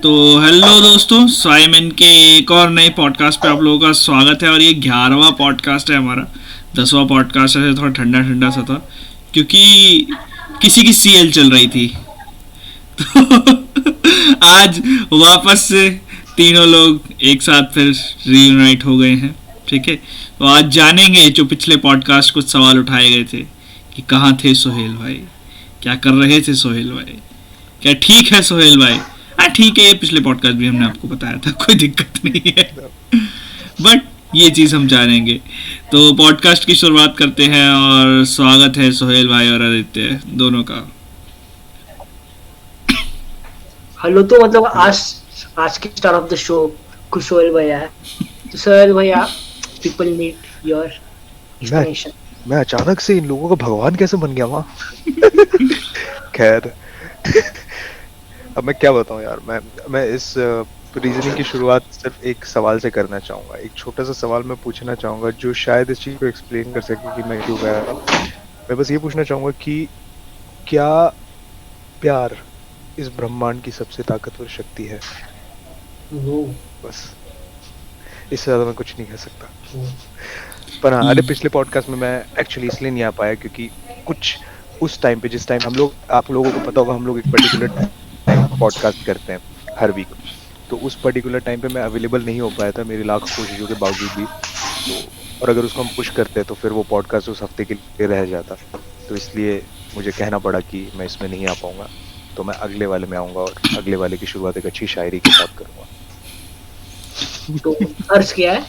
तो हेलो दोस्तों, साइमन के एक और नए पॉडकास्ट पे आप लोगों का स्वागत है। और ये 11वां पॉडकास्ट है हमारा। 10वां पॉडकास्ट है, थोड़ा ठंडा ठंडा सा था क्योंकि किसी की सीएल चल रही थी। तो आज वापस से तीनों लोग एक साथ फिर रीयूनाइट हो गए हैं। ठीक है, तो आज जानेंगे जो पिछले पॉडकास्ट कुछ सवाल उठाए गए थे कि कहाँ थे सोहेल भाई, क्या कर रहे थे सोहेल भाई, क्या ठीक है सोहेल भाई। हाँ ठीक है, ये पिछले पॉडकास्ट भी हमने आपको बताया था, कोई दिक्कत नहीं है। बट ये चीज़ हम जानेंगे। तो पॉडकास्ट की शुरुआत करते हैं और स्वागत है सोहेल भाई और आदित्य दोनों का। हेलो। तो मतलब आज की स्टार ऑफ द शो कुछ सोहेल भैया है। तो सोहेल भैया, पीपल नीड योर एक्सप्लेनेशन। मैं अचानक से इन लोगों का भगवान कैसे बन गया वहाँ। खैर अब मैं क्या बताऊँ यार। मैं इस रीजनिंग की शुरुआत सिर्फ एक सवाल से करना चाहूँगा। एक छोटा सा सवाल मैं पूछना चाहूँगा जो शायद इस चीज़ को एक्सप्लेन कर सके कि मैं क्यों गया था। मैं बस ये पूछना चाहूँगा कि क्या प्यार इस ब्रह्मांड की सबसे ताकतवर शक्ति है? बस इससे ज़्यादा मैं कुछ नहीं कह सकता। पर हाँ, अरे पिछले पॉडकास्ट में मैं एक्चुअली इसलिए नहीं आ पाया क्योंकि कुछ उस टाइम पे, जिस टाइम हम लोग, आप लोगों को पता होगा, हम लोग एक पर्टिकुलर पॉडकास्ट करते हैं हर वीक। तो उस पर्टिकुलर टाइम पे मैं अवेलेबल नहीं हो पाया था, मेरी लाख कोशिशों के बावजूद भी। तो और अगर उसको हम पुश करते तो फिर वो पॉडकास्ट उस हफ्ते के लिए रह जाता। तो इसलिए मुझे कहना पड़ा कि मैं इसमें नहीं आ पाऊंगा। तो मैं अगले वाले में आऊंगा और अगले वाले की शुरुआत एक अच्छी शायरी के साथ करूंगा। तो अर्ज क्या है?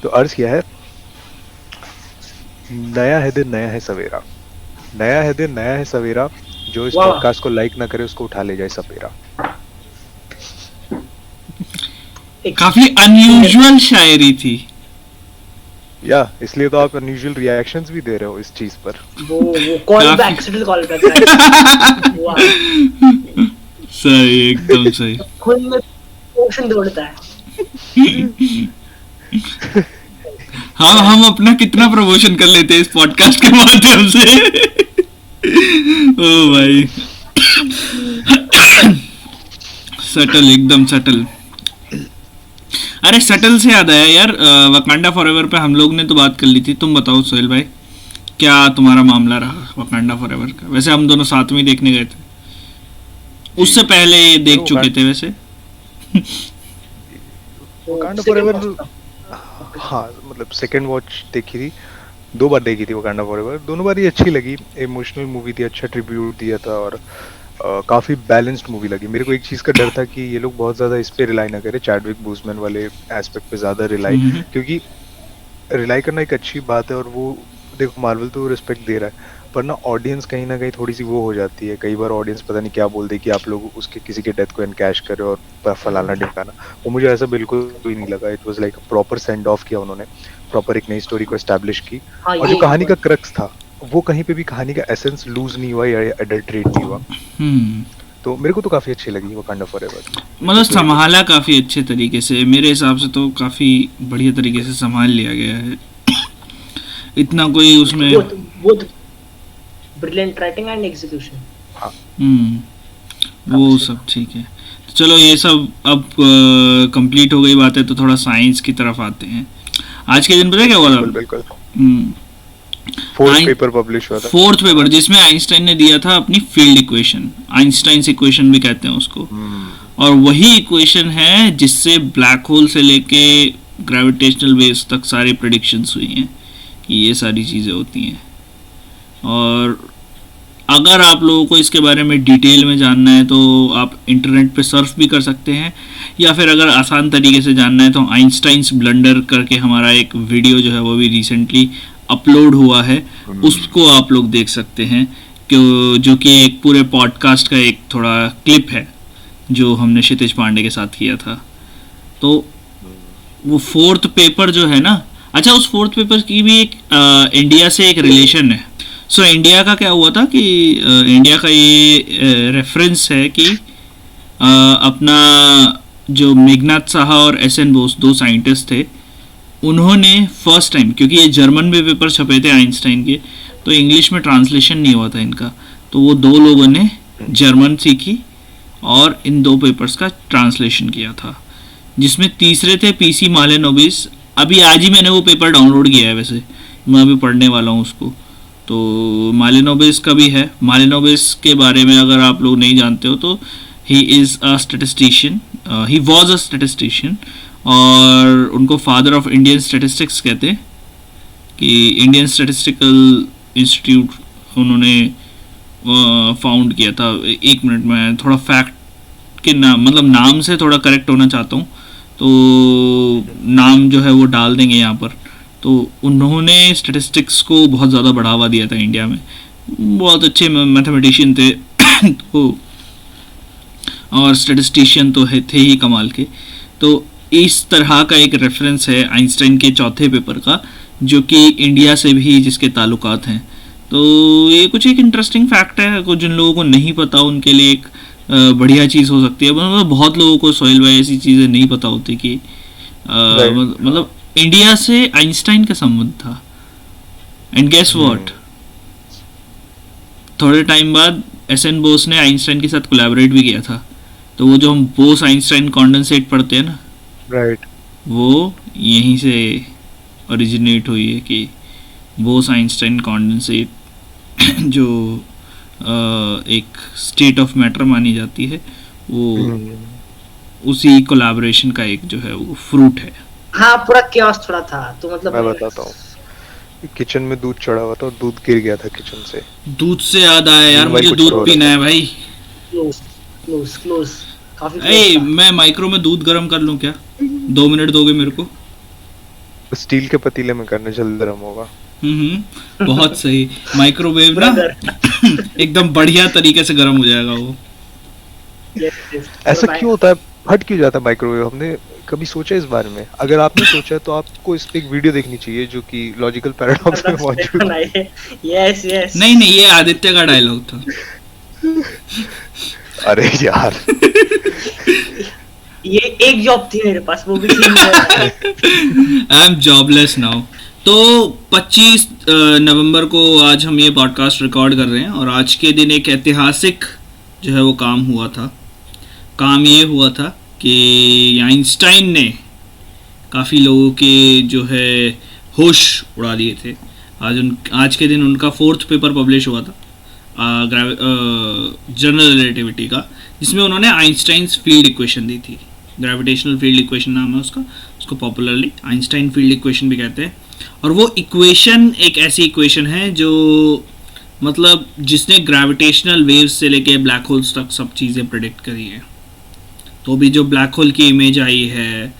तो अर्ज क्या है? नया है दिन, नया है सवेरा। नया है दिन, नया है सवेरा। जो इस पॉडकास्ट को लाइक ना करे उसको उठा ले जाए सपेरा। काफी अनयूजुअल शायरी थी या इसलिए तो आप अनयूजुअल रिएक्शंस भी दे रहे हो इस चीज पर। वो call back, accidental call back. सही, एकदम सही। खुद में ओशन दौड़ता है। हाँ, हम अपना कितना प्रमोशन कर लेते हैं इस पॉडकास्ट के माध्यम से। ओ भाई, सटल, एकदम सटल। अरे सटल से याद आया यार, वकांडा फॉरएवर पे हम लोग ने तो बात कर ली थी। तुम बताओ सोहेल भाई, क्या तुम्हारा मामला रहा वकांडा फॉरएवर का? वैसे हम दोनों साथ में देखने गए थे, उससे पहले देख चुके थे वैसे। वकांडा फॉरएवर, हाँ मतलब सेकंड वॉच देखी थी, 2 बार देखी थी वकांडा फॉरएवर। दोनों बार ही अच्छी लगी। इमोशनल मूवी थी, अच्छा ट्रिब्यूट दिया था और काफी बैलेंस्ड मूवी लगी। मेरे को एक चीज का डर था कि ये लोग बहुत ज्यादा इस पे रिलाई ना करे, चैडविक बूसमैन वाले एस्पेक्ट पे ज्यादा रिलाई, क्योंकि रिलाई करना एक अच्छी बात है। और वो देखो, मार्वल तो रिस्पेक्ट दे रहा है, पर ना ऑडियंस कहीं ना कहीं थोड़ी सी वो हो जाती है। कई बार ऑडियंस पता नहीं क्या बोल दे कि आप लोग उसके किसी के डेथ को एनकैश करे और फलाना ढिमकाना। वो मुझे ऐसा बिल्कुल भी नहीं लगा। It was like proper send off किया उन्होंने, प्रॉपर एक नई स्टोरी को एस्टैब्लिश की। और जो कहानी का क्रक्स था, वो कहीं पे भी कहानी का एसेंस लूज नहीं हुआ या एडल्ट्रेट नहीं हुआ। तो मेरे को तो काफी अच्छी लगी वकांडा फॉरएवर। मतलब संभाला काफी अच्छे तरीके से, मेरे हिसाब से तो काफी बढ़िया तरीके से संभाल लिया गया है। इतना कोई उसमें वो ब्रिलियंट राइटिंग एंड एग्जीक्यूशन। हाँ, वो सब ठीक है। तो चलो, ये सब अब कंप्लीट हो गई बात है, तो थोड़ा साइंस की तरफ आते हैं। आज के दिन पता है क्या हुआ था? बिल्कुल। फोर्थ पेपर पब्लिश हुआ था। फोर्थ पेपर, जिसमें आइंस्टाइन ने दिया था अपनी फील्ड इक्वेशन। आइंस्टाइन्स इक्वेशन भी कहते हैं उसको। और वही इक्वेशन है जिससे ब्लैक होल से लेके ग्रेविटेशनल वेव्स तक सारी प्रेडिक्शंस हुई हैं कि ये सारी चीज़ें होती हैं। और अगर आप लोगों को इसके बारे में डिटेल में जानना है तो आप इंटरनेट पे सर्फ भी कर सकते हैं, या फिर अगर आसान तरीके से जानना है तो आइंस्टाइन्स ब्लंडर करके हमारा एक वीडियो जो है वो भी रिसेंटली अपलोड हुआ है, उसको आप लोग देख सकते हैं, जो कि एक पूरे पॉडकास्ट का एक थोड़ा क्लिप है जो हमने क्षितिज पांडे के साथ किया था। तो वो फोर्थ पेपर जो है ना, अच्छा, उस फोर्थ पेपर की भी एक इंडिया से एक रिलेशन है। सो इंडिया का क्या हुआ था कि इंडिया का ये रेफरेंस है कि अपना जो मेघनाथ साहा और एस.एन. बोस, 2 साइंटिस्ट थे, उन्होंने फर्स्ट टाइम, क्योंकि ये जर्मन में पेपर छपे थे आइंस्टाइन के, तो इंग्लिश में ट्रांसलेशन नहीं हुआ था इनका, तो वो 2 लोगों ने जर्मन सीखी और इन 2 पेपर्स का ट्रांसलेशन किया था, जिसमें तीसरे थे पीसी मालेनोबिस। अभी आज ही मैंने वो पेपर डाउनलोड किया है, वैसे मैं अभी पढ़ने वाला हूँ उसको। तो मालेनोबिस का भी है। मालेनोबिस के बारे में अगर आप लोग नहीं जानते हो तो he is a statistician, he was a statistician, और उनको फादर ऑफ इंडियन स्टेटिस्टिक्स कहते हैं कि इंडियन स्टेटिस्टिकल इंस्टीट्यूट उन्होंने फाउंड किया था। 1 मिनट में थोड़ा फैक्ट के नाम, मतलब नाम से थोड़ा करेक्ट होना चाहता हूँ, तो नाम जो है वो डाल देंगे यहाँ पर। तो उन्होंने स्टैटिस्टिक्स को बहुत ज़्यादा बढ़ावा दिया था इंडिया में, बहुत अच्छे मैथमेटिशियन थे तो, और स्टैटिस्टिशियन तो थे ही कमाल के। तो इस तरह का एक रेफरेंस है आइंस्टाइन के चौथे पेपर का, जो कि इंडिया से भी जिसके ताल्लुकात हैं। तो ये कुछ एक इंटरेस्टिंग फैक्ट है, कुछ जिन लोगों को नहीं पता उनके लिए एक बढ़िया चीज़ हो सकती है। मतलब बहुत लोगों को सोहेल भाई ऐसी चीज़ें नहीं पता होती कि मतलब इंडिया से आइंस्टाइन का संबंध था। एंड गेस व्हाट, थोड़े टाइम बाद एसएन बोस ने आइंस्टाइन के साथ कोलैबोरेट भी किया था। तो वो जो हम बोस आइंस्टाइन कॉन्डेंसेट पढ़ते हैं ना, राइट, वो यहीं से ओरिजिनेट हुई है कि बोस आइंस्टाइन कॉन्डेंसेट जो एक स्टेट ऑफ मैटर मानी जाती है, वो उसी कोलैबोरेशन का एक जो है वो फ्रूट है। हाँ, पूरा chaos थोड़ा था। तो मतलब मैं बताता हूँ, किचन में दूध चढ़ा हुआ था और दूध गिर गया था किचन से। दूध से याद आया यार, मुझे कुछ दूध और पीना है भाई। क्लोज काफी ए, close था। मैं माइक्रो में दूध गर्म कर लूं क्या? 2 मिनट दोगे मेरे को? स्टील के पतीले में करने, जल्दी गर्म होगा। बहुत सही। माइक्रोवेव ना एकदम बढ़िया तरीके से गर्म हो जाएगा वो। ऐसा क्यों होता है, फट क्यों जाता है माइक्रोवेव? हमने कभी सोचा इस बारे में? अगर आपने सोचा तो आपको इस पे एक वीडियो देखनी चाहिए जो कि लॉजिकल पैराडॉक्स में मौजूद है। यस नहीं, ये आदित्य का डायलॉग था। अरे यार ये एक जॉब थी मेरे पास, वो भी थी। I am jobless now. तो 25 नवंबर को आज हम ये पॉडकास्ट रिकॉर्ड कर रहे हैं, और आज के दिन एक ऐतिहासिक जो है वो काम हुआ था। काम ये हुआ था कि आइंस्टाइन ने काफ़ी लोगों के जो है होश उड़ा दिए थे। आज के दिन उनका 4th पेपर पब्लिश हुआ था जनरल रिलेटिविटी का, जिसमें उन्होंने आइंस्टाइन्स फील्ड इक्वेशन दी थी। ग्रेविटेशनल फील्ड इक्वेशन नाम है उसको पॉपुलरली आइंस्टाइन फील्ड इक्वेशन भी कहते हैं। और वो इक्वेशन एक ऐसी इक्वेशन है जो मतलब जिसने ग्रेविटेशनल वेव्स से लेके ब्लैक होल्स तक सब चीज़ें प्रेडिक्ट करी हैं। तो भी जो ब्लैक होल की इमेज आई है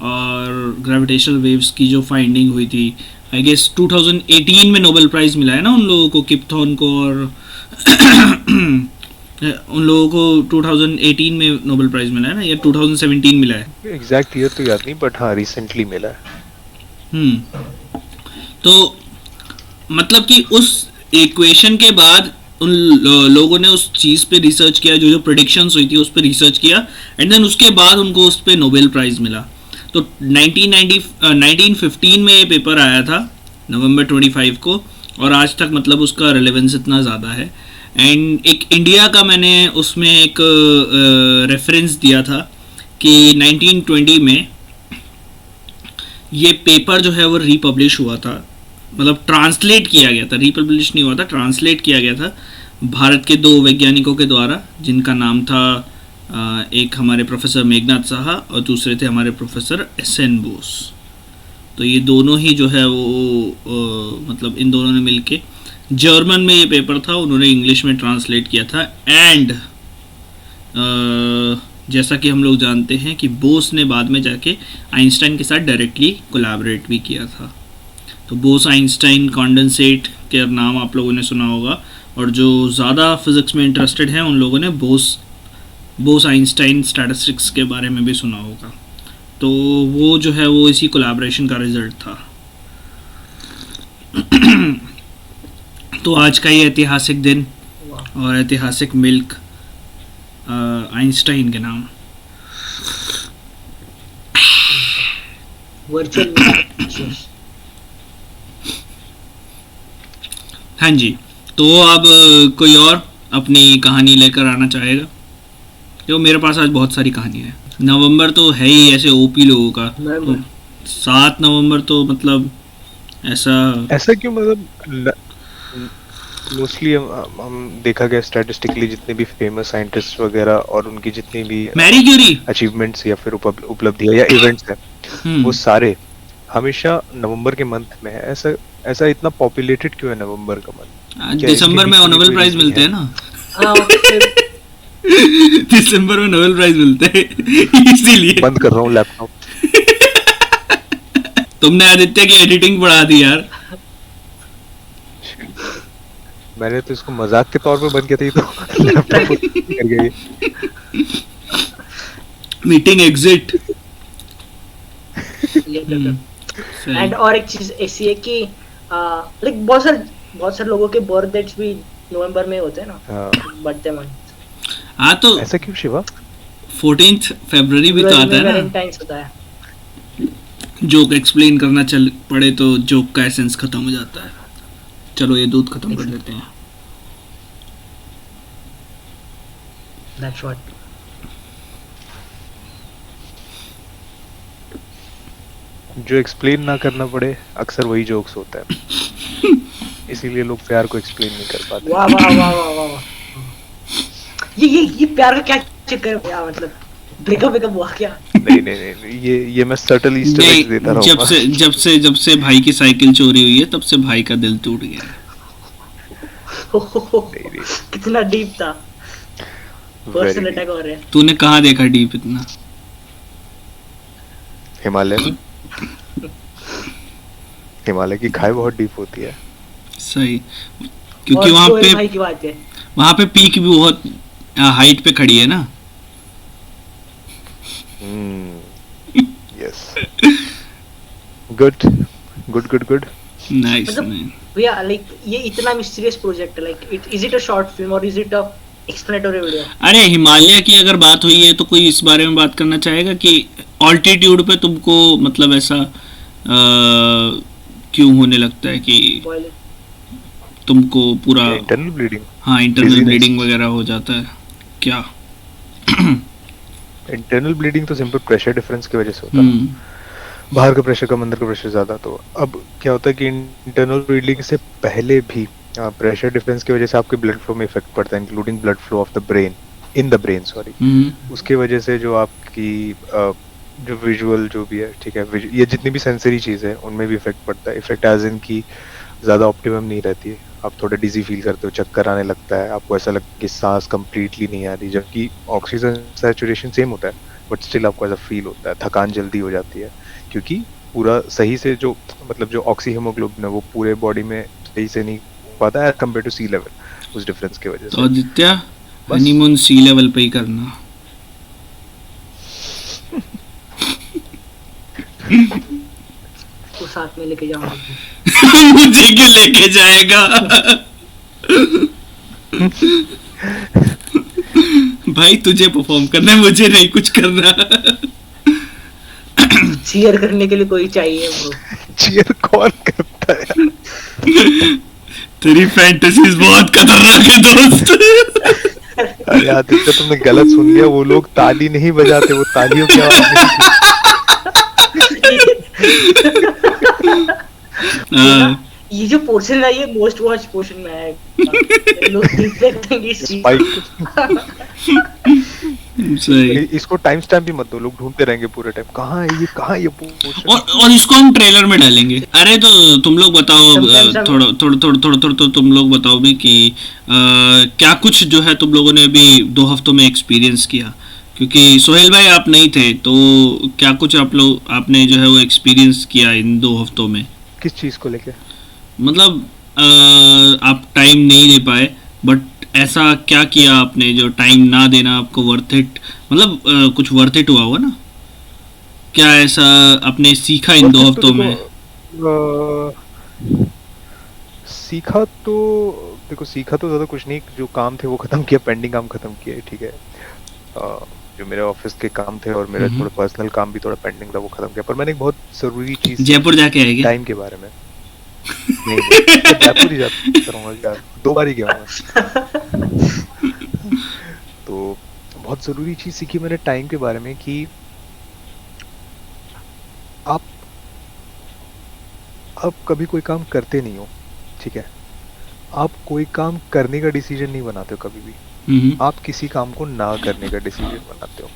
और ग्रेविटेशनल वेव्स की जो फाइंडिंग हुई थी, आई गेस 2018 में नोबेल प्राइज़ मिला है ना उन लोगों को, किप्थॉन को, और उन लोगों को 2018 में नोबेल प्राइज़ मिला है ना, या 2017 मिला है? एग्जैक्ट ईयर तो याद नहीं, बट हाँ रिसेंटली मिला है। तो मतलब कि उस इक्वेशन के बाद उन लोगों ने उस चीज़ पे रिसर्च किया, जो प्रेडिक्शंस हुई थी उस पे रिसर्च किया, एंड देन उसके बाद उनको उस पे नोबेल प्राइज़ मिला। तो 1915 में ये पेपर आया था, नवंबर 25 को, और आज तक मतलब उसका रेलेवेंस इतना ज़्यादा है। एंड एक इंडिया का मैंने उसमें एक रेफरेंस दिया था कि 1920 में ये पेपर जो है वो रीपब्लिश हुआ था, मतलब ट्रांसलेट किया गया था, रीपब्लिश नहीं हुआ था, ट्रांसलेट किया गया था भारत के 2 वैज्ञानिकों के द्वारा, जिनका नाम था एक हमारे प्रोफेसर मेघनाथ साहा और दूसरे थे हमारे प्रोफेसर एसएन बोस। तो ये दोनों ही जो है वो मतलब इन दोनों ने मिलके, जर्मन में ये पेपर था, उन्होंने इंग्लिश में ट्रांसलेट किया था। एंड जैसा कि हम लोग जानते हैं कि बोस ने बाद में जाके आइंस्टाइन के साथ डायरेक्टली कोलैबोरेट भी किया था। तो बोस आइंस्टाइन कॉन्डेंसेट के नाम आप लोगों ने सुना होगा, और जो ज़्यादा फिज़िक्स में इंटरेस्टेड हैं उन लोगों ने बोस आइंस्टाइन स्टैटिस्टिक्स के बारे में भी सुना होगा। तो वो जो है वो इसी कोलैबोरेशन का रिजल्ट था। तो आज का ये ऐतिहासिक दिन और ऐतिहासिक मिल्क आइंस्टाइन के नाम। वर्चुअल हाँ जी, तो अब कोई और अपनी कहानी लेकर आना चाहेगा? देखो मेरे पास आज बहुत सारी कहानियां हैं। नवंबर तो है ही ऐसे ओपी लोगों का, तो 7 नवंबर तो मतलब ऐसा ऐसा क्यों, मतलब मोस्टली हम देखा गया स्टैटिस्टिकली जितने भी फेमस साइंटिस्ट वगैरह और उनकी जितनी भी मैरी क्यूरी। अचीवमेंट्स या फिर उपलब्धियां या इवेंट्स हैं, वो सारे हमेशा नवंबर के मंथ में है। ऐसा ऐसा इतना पॉपुलेटेड क्यों है नवंबर का मंथ? क्या दिसंबर में इसके पीछे नोबेल कोई प्राइज reason मिलते है? हैं ना, हाँ मतलब दिसंबर में नोबेल प्राइज मिलते हैं इसीलिए। बंद कर रहा हूँ लैपटॉप। तुमने आदित्य की एडिटिंग बढ़ा दी यार। मैंने तो इसको मजाक के तौर पे बंद किया था, ये तो लैपटॉप कर गई। Meeting exit. एंड और एक चीज ऐसी है कि लाइक बहुत सारे लोगों के बर्थ डेट्स भी नवंबर में होते हैं ना, हाँ, बर्थडे मंथ। हाँ तो ऐसा क्यों शिवा? 14 फरवरी भी तो आता है ना। वैलेंटाइंस होता है। जोक एक्सप्लेन करना चल पड़े तो जोक का एसेंस खत्म हो जाता है। चलो ये दूध खत्म कर देते हैं। That's what. जो एक्सप्लेन ना करना पड़े अक्सर वही जोक्स होता है, इसीलिए लोग प्यार को एक्सप्लेन नहीं कर पाते। वाह वाह वाह वाह वाह वाह। ये प्यार का क्या चक्कर है यार, मतलब ब्रेकअप हुआ क्या? नहीं, ये मैं सटल ईस्टर एग्स देता नहीं, रहूंगा। जब से भाई की साइकिल चोरी हुई है तब से भाई का दिल टूट गया है। नहीं, कितना डीप था। पर्सनल very अटैक हो रहे हैं। तूने कहाँ देखा डीप इतना? हिमालय में, हिमालय की खाई बहुत डीप होती है। सही, क्योंकि और वहाँ सोहेल पे भाई की बात है। वहाँ पे पीक भी बहुत हाइट पे खड़ी है ना। Yes, good. नाइस। मतलब भैया लाइक ये इतना मिस्टीरियस प्रोजेक्ट है, like is it a short film और is it a explanatory video? अरे हिमालय की अगर बात हुई है तो कोई इस बारे में बात करना चाहेगा कि ऑल्टीट्यूड पे तुमको मतलब ऐसा क्यों होने लगता है कि तुमको पूरा इंटरनल ब्लीडिंग? हाँ इंटरनल Dizziness. ब्लीडिंग वगैरह हो जाता है क्या? इंटरनल ब्लीडिंग तो सिंपल प्रेशर डिफरेंस की वजह से होता है। बाहर का प्रेशर कम, अंदर का प्रेशर ज्यादा। तो अब क्या होता है कि इंटरनल ब्लीडिंग से पहले भी प्रेशर डिफरेंस की वजह से आपके ब्लड फ्लो में इफेक्ट पड़ता है, including blood flow of the brain, in the brain sorry. उसके वजह से जो आपकी जो विजुअल जो भी है, ठीक है, ये जितनी भी सेंसरी चीज़ है उनमें भी इफेक्ट पड़ता है। इफेक्ट एज इन की ज़्यादा ऑप्टिमम नहीं रहती है, आप थोड़ा डिजी फील करते हो, चक्कर आने लगता है, आपको ऐसा लगता है कि सांस कंप्लीटली नहीं आ रही, जबकि ऑक्सीजन सैचुरेशन सेम होता है, बट स्टिल आपको ऐसा फील होता है। थकान जल्दी हो जाती है क्योंकि पूरा सही से जो मतलब जो ऑक्सी हीमोग्लोबिन है वो पूरे बॉडी में सही से नहीं पाता है कंपेयर टू सी लेवल, उस डिफरेंस की वजह तो से। आदित्य बस। हनीमून सी लेवल पे ही करना। को साथ में लेके जाऊंगा। मुझे क्यों लेके जाएगा? भाई तुझे परफॉर्म करना है, मुझे नहीं कुछ करना। चीयर करने के लिए कोई चाहिए ब्रो। चीयर कौन करता है? तेरी फैंटेसीज बहुत खतरनाक है दोस्त। अरे आदित्य तुमने गलत सुन लिया, वो लोग ताली नहीं बजाते, वो तालियों की आवाज हाँ, ये जो पोर्शन है ये मोस्ट वॉच पोर्शन में है। लोग देखते हैं इस चीज को। सही। इसको टाइम स्टैम्प भी मत दो, लोग ढूंढते रहेंगे पूरे टाइम, कहाँ है ये पोर्शन। और इसको हम ट्रेलर में डालेंगे। अरे तो तुम लोग बताओ, थोड़ा तुम लोग बताओ भी कि क्या कुछ जो है तुम लोगों ने अभी 2 हफ्तों में एक्सपीरियंस किया, क्योंकि सोहेल भाई आप नहीं थे, तो क्या कुछ आपने जो है वो एक्सपीरियंस किया इन 2 हफ्तों में? किस चीज को लेके? मतलब आप टाइम नहीं दे पाए, बट ऐसा क्या किया आपने जो टाइम ना देना आपको वर्थ इट, मतलब कुछ वर्थ इट हुआ ना? क्या ऐसा आपने सीखा इन 2 हफ्तों में? सीखा तो देखो, सीखा तो ज्यादा कुछ नहीं, जो काम थे वो खत्म किया, पेंडिंग काम खत्म किया, ठीक है। जो मेरे ऑफिस के काम थे और मेरा थोड़ा पर्सनल काम भी थोड़ा पेंडिंग था, वो खत्म किया। पर मैंने एक बहुत जरूरी चीज जयपुर जाके आएगी टाइम के बारे में। नहीं, जयपुर ही जाता रहूंगा यार, 2 बार ही गया हूं मैं। तो बहुत ज़रूरी चीज़ सीखी मैंने टाइम के बारे में कि आप कभी कोई काम करते नहीं हो, ठीक है? आप कोई काम करने का डिसीजन नहीं बनाते हो कभी भी। आप किसी काम को ना करने का डिसीजन बनाते हो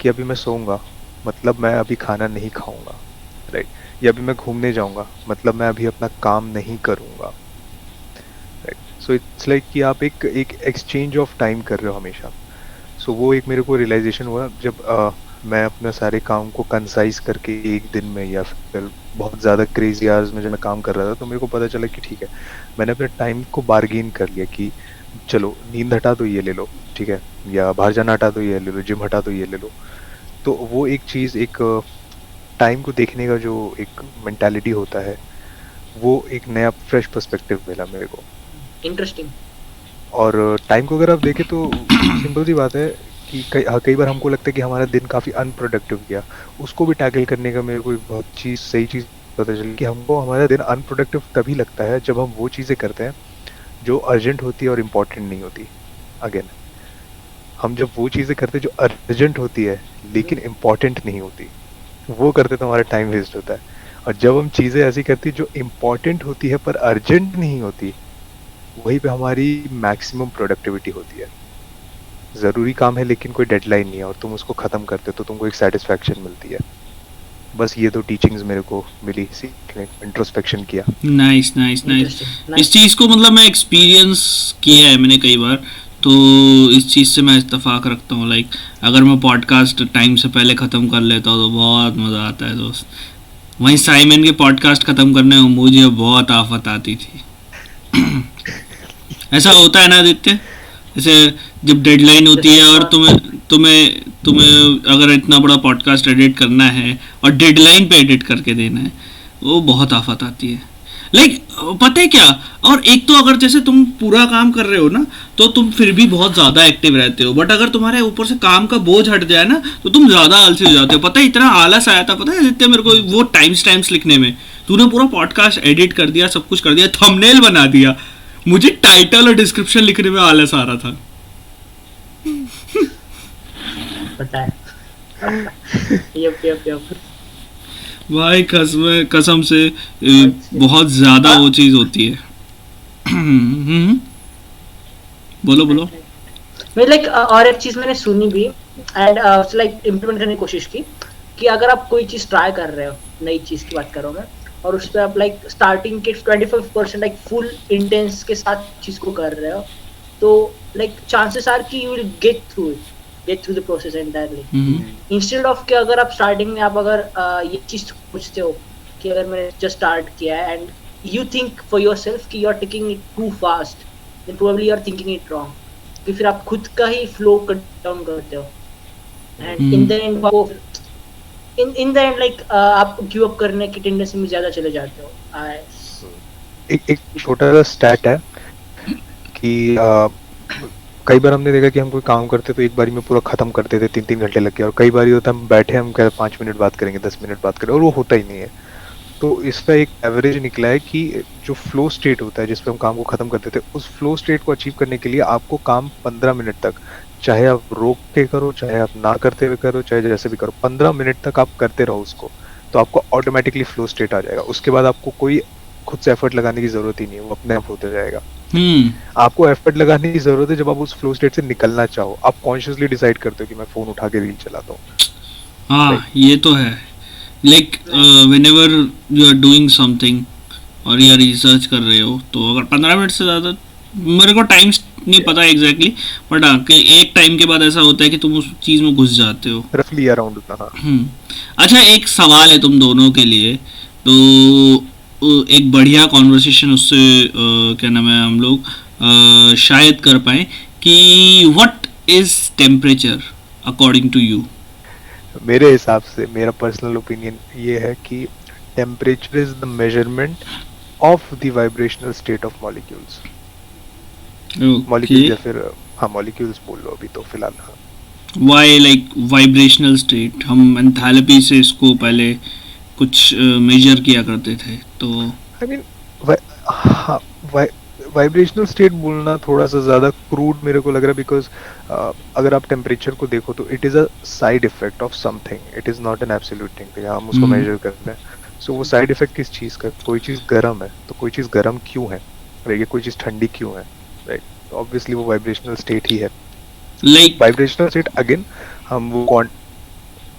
कि अभी मैं सोऊंगा मतलब मैं अभी खाना नहीं खाऊंगा, राइट? या अभी मैं घूमने जाऊंगा मतलब मैं अभी अपना काम नहीं करूंगा, राइट? सो इट्स लाइक कि आप एक एक्सचेंज ऑफ टाइम कर रहे हो हमेशा। सो वो एक मेरे को रियलाइजेशन हुआ जब मैं अपने सारे काम को कंसाइज करके एक दिन में या फिर बहुत ज़्यादा क्रेजी आवर्स में जब मैं काम कर रहा था तो मेरे को पता चला कि ठीक है, मैंने अपने टाइम को बार्गेन कर लिया कि चलो नींद हटा तो ये ले लो, ठीक है, या बाहर जाना हटा तो ये ले लो, जिम हटा तो ये ले लो। तो वो एक चीज़, एक टाइम को देखने का जो एक मेंटालिटी होता है, वो एक नया फ्रेश पर्सपेक्टिव मिला मेरे को। इंटरेस्टिंग। और टाइम को अगर आप देखें तो सिंपल सी बात है कि कई बार हमको लगता है कि हमारा दिन काफ़ी अनप्रोडक्टिव गया, उसको भी टैकल करने का मेरे को एक बहुत सही चीज़ पता चली कि हमको हमारा दिन अनप्रोडक्टिव तभी लगता है जब हम वो चीज़ें करते हैं जो अर्जेंट होती है और इम्पोर्टेंट नहीं होती। अगेन, हम जब वो चीज़ें करते हैं जो अर्जेंट होती है लेकिन इम्पोर्टेंट नहीं होती, वो करते तो हमारा टाइम वेस्ट होता है। और जब हम चीज़ें ऐसी करती हैं जो इम्पोर्टेंट होती है पर अर्जेंट नहीं होती, वहीं पे हमारी मैक्सिमम प्रोडक्टिविटी होती है। ज़रूरी काम है लेकिन कोई डेडलाइन नहीं है और तुम उसको ख़त्म करते हो तो तुमको एक सेटिस्फैक्शन मिलती है। बस ये दो टीचिंग्स मेरे को मिली, सीखने, इंट्रोस्पेक्शन किया। Nice nice nice. Interesting, इस चीज़ को मतलब मैं एक्सपीरियंस किया है मैंने कई बार, तो इस चीज़ से मैं इत्तेफाक रखता हूँ। लाइक अगर मैं पॉडकास्ट टाइम से पहले ख़त्म कर लेता हूँ तो बहुत मज़ा आता है दोस्त। वहीं साइमन के पॉडकास्ट ख़त्म करने में मुझे बहुत आफत आती थी। ऐसा होता है ना आदित्य? जैसे जब डेडलाइन होती है और तुम्हें तुम्हें तुम्हें अगर इतना बड़ा पॉडकास्ट एडिट करना है और डेडलाइन पे एडिट करके देना है, वो बहुत आफत आती है। लाइक पता है क्या, और एक तो अगर जैसे तुम पूरा काम कर रहे हो ना तो तुम फिर भी बहुत ज़्यादा एक्टिव रहते हो, बट अगर तुम्हारे ऊपर से काम का बोझ हट जाए ना तो तुम ज़्यादा आलसी हो जाते हो। पता है इतना आलस आया था, पता है आदित्य, मेरे को वो टाइम्स लिखने में। तूने पूरा पॉडकास्ट एडिट कर दिया, सब कुछ कर दिया, थंबनेल बना दिया, मुझे टाइटल और डिस्क्रिप्शन लिखने में आलस आ रहा था। पता है। यप। भाई कसम से बहुत ज्यादा वो चीज होती है। बोलो बोलो। मैं लाइक और एक चीज मैंने सुनी भी एंड लाइक इम्प्लीमेंट करने की कोशिश की कि अगर आप कोई चीज ट्राई कर रहे हो, नई चीज की बात कर रहा हूँ मैं, और उस पर आप लाइक स्टार्टिंग के 25% लाइक फुल इंटेंस के साथ चीज को कर रहे हो, तो लाइक चांसेस आर कि you will get through the process entirely. Instead of कि अगर आप स्टार्टिंग में आप अगर ये चीज पूछते हो कि अगर मैंने जस्ट स्टार्ट किया है and you think for yourself कि you are taking it too fast, then probably you are thinking it wrong, कि फिर आप खुद का ही फ्लो कट डाउन करते हो and in the end like आप गिव अप करने की टेंडेंसी में ज्यादा चले जाते हो। एक छोटा सा स्टैट है कि कई बार हमने देखा कि हम कोई काम करते तो एक बारी में पूरा खत्म करते थे, 3-3 घंटे लग गए, और कई बार होता हम बैठे, हम कहते 5 मिनट बात करेंगे, 10 मिनट बात करेंगे, और वो होता ही नहीं है। तो इसका एक एवरेज निकला है कि जो फ्लो स्टेट होता है जिसपे हम काम को खत्म करते थे, उस फ्लो स्टेट को अचीव करने के लिए आपको काम 15 मिनट तक, चाहे आप रोक के करो, चाहे आप ना करते हुए करो, चाहे जैसे भी करो, 15 मिनट तक आप करते रहो उसको, तो आपको ऑटोमेटिकली फ्लो स्टेट आ जाएगा। उसके बाद आपको कोई खुद से एफर्ट लगाने की जरूरत ही नहीं है, वो अपने आप होते जाएगा। आपको एफर्ट लगाने की जरूरत है जब आप उस फ्लो स्टेट से निकलना चाहो, आप कॉन्शियसली डिसाइड करते हो कि मैं फोन उठा के रील चलाता हूँ। हाँ ये तो है। Like whenever you are doing something और या रिसर्च कर रहे हो, तो अगर 15 मिनट से ज़्यादा, मेरे को टाइम नहीं पता एग्जैक्टली, बट एक टाइम के बाद ऐसा होता है कि तुम उस चीज़ में घुस जाते हो, रफली अराउंड उतना। अच्छा एक सवाल है तुम दोनों के लिए, तो एक बढ़िया कॉन्वर्सेशन उससे क्या नाम है हम लोग शायद कर पाए कि what is temperature according to you. मेरे हिसाब से, मेरा पर्सनल ओपिनियन ये है कि temperature is the measurement of the vibrational state of molecules. Molecules या फिर हाँ मॉलिक्यूल्स बोल लो अभी तो फिलहाल। हाँ वाई लाइक वाइब्रेशनल स्टेट, हम एंथैल्पी से इसको पहले कुछ मेजर किया करते थे, तो आई मीन वाइब्रेशनल स्टेट बोलना थोड़ा सा ज़्यादा क्रूड मेरे को लग रहा है, बिकॉज अगर आप टेम्परेचर को देखो तो it is a side effect of something, it is not an absolute thing, हम उसको हम्म, मेजर करते हैं। सो वो साइड इफेक्ट किस चीज़ का, कोई चीज़ गर्म है तो कोई चीज़ गर्म क्यों है, राइट, कोई चीज़ ठंडी क्यों है, राइट, ऑब्वियसली वो वाइब्रेशनल स्टेट ही है। लाइक वाइब्रेशनल स्टेट अगेन हम वो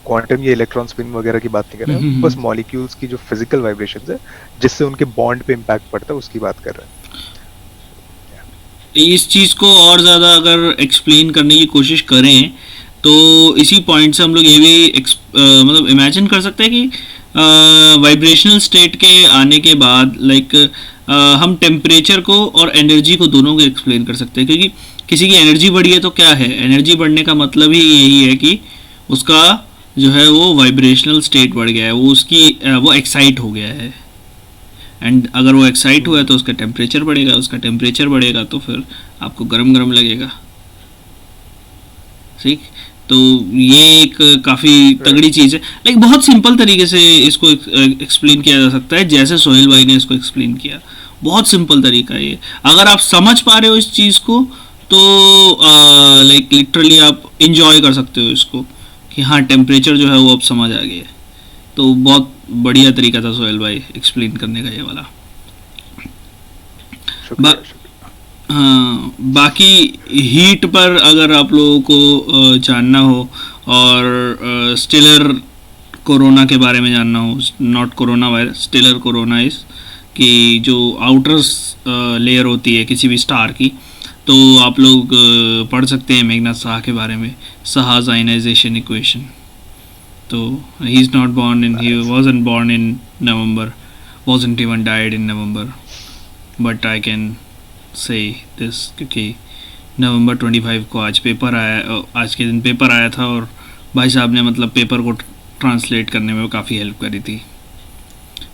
क्वांटम या इलेक्ट्रॉन स्पिन वगैरह की बात नहीं कर रहे हैं, बस मॉलिक्यूल्स की जो फिजिकल वाइब्रेशंस है जिससे उनके बॉन्ड पे इम्पैक्ट पड़ता है उसकी बात कर रहे हैं। इस चीज़ को और ज़्यादा अगर एक्सप्लेन करने की कोशिश करें तो इसी पॉइंट से हम लोग ये भी मतलब इमेजिन कर सकते हैं कि वाइब्रेशनल स्टेट के आने के बाद लाइक हम टेम्परेचर को और एनर्जी को दोनों को एक्सप्लेन कर सकते हैं, क्योंकि किसी की एनर्जी बढ़ी है तो क्या है, एनर्जी बढ़ने का मतलब ही यही है कि उसका जो है वो वाइब्रेशनल स्टेट बढ़ गया है, वो उसकी वो एक्साइट हो गया है। एंड अगर वो एक्साइट हुआ है तो उसका टेम्परेचर बढ़ेगा, उसका टेम्परेचर बढ़ेगा तो फिर आपको गरम गरम लगेगा। ठीक, तो ये एक काफ़ी तगड़ी चीज़ है। लाइक बहुत सिंपल तरीके से इसको एक्सप्लेन किया जा सकता है, जैसे सोहेल भाई ने इसको एक्सप्लेन किया। बहुत सिंपल तरीका है ये, अगर आप समझ पा रहे हो इस चीज़ को तो लाइक लिटरली आप इंजॉय कर सकते हो इसको कि हाँ टेम्परेचर जो है वो अब समझ आ गया है। तो बहुत बढ़िया तरीका था सोहेल भाई एक्सप्लेन करने का ये वाला। शुक्रिया, बा- हाँ, बाकी हीट पर अगर आप लोगों को जानना हो और स्टेलर कोरोना के बारे में जानना हो, not corona virus, stellar corona इस कि जो आउटर लेयर होती है किसी भी स्टार की, तो आप लोग पढ़ सकते हैं मेघनाथ साहा के बारे में, साहा's ionization equation। तो he is not born in, he wasn't born in November, wasn't even died in November, but I can say this क्योंकि नवंबर 25 को आज पेपर आया, आज के दिन पेपर आया था और भाई साहब ने मतलब पेपर को ट्रांसलेट करने में काफ़ी हेल्प करी थी।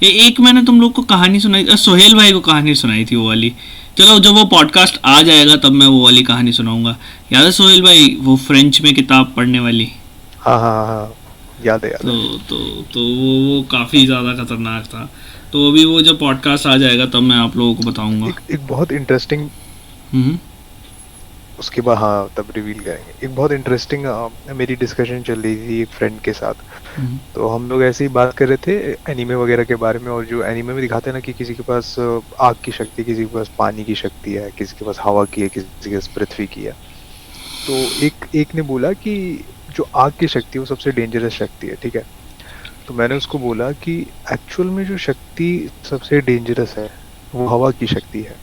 ये एक मैंने तुम लोग को कहानी सुनाई, सोहेल भाई को कहानी सुनाई थी वो वाली। चलो जब वो पॉडकास्ट आ जाएगा तब मैं वो वाली कहानी सुनाऊंगा। याद है सोहेल भाई वो फ्रेंच में किताब पढ़ने वाली? हाँ हाँ हाँ, याद है, याद है। तो वो काफ़ी ज़्यादा खतरनाक था। तो अभी वो जब पॉडकास्ट आ जाएगा तब मैं आप लोगों को बताऊंगा। एक बहुत इंटरेस्टिंग, हम्म, उसके बाद हाँ तब रिवील करेंगे। एक बहुत इंटरेस्टिंग मेरी डिस्कशन चल रही थी एक फ्रेंड के साथ, तो हम लोग ऐसे ही बात कर रहे थे एनीमे वगैरह के बारे में, और जो एनीमे में दिखाते हैं ना कि किसी के पास आग की शक्ति, किसी के पास पानी की शक्ति है, किसी के पास हवा की है, किसी के पास पृथ्वी की है। तो एक ने बोला कि जो आग की शक्ति है वो सबसे डेंजरस शक्ति है, ठीक है। तो मैंने उसको बोला कि एक्चुअल में जो शक्ति सबसे डेंजरस है वो हवा की शक्ति है।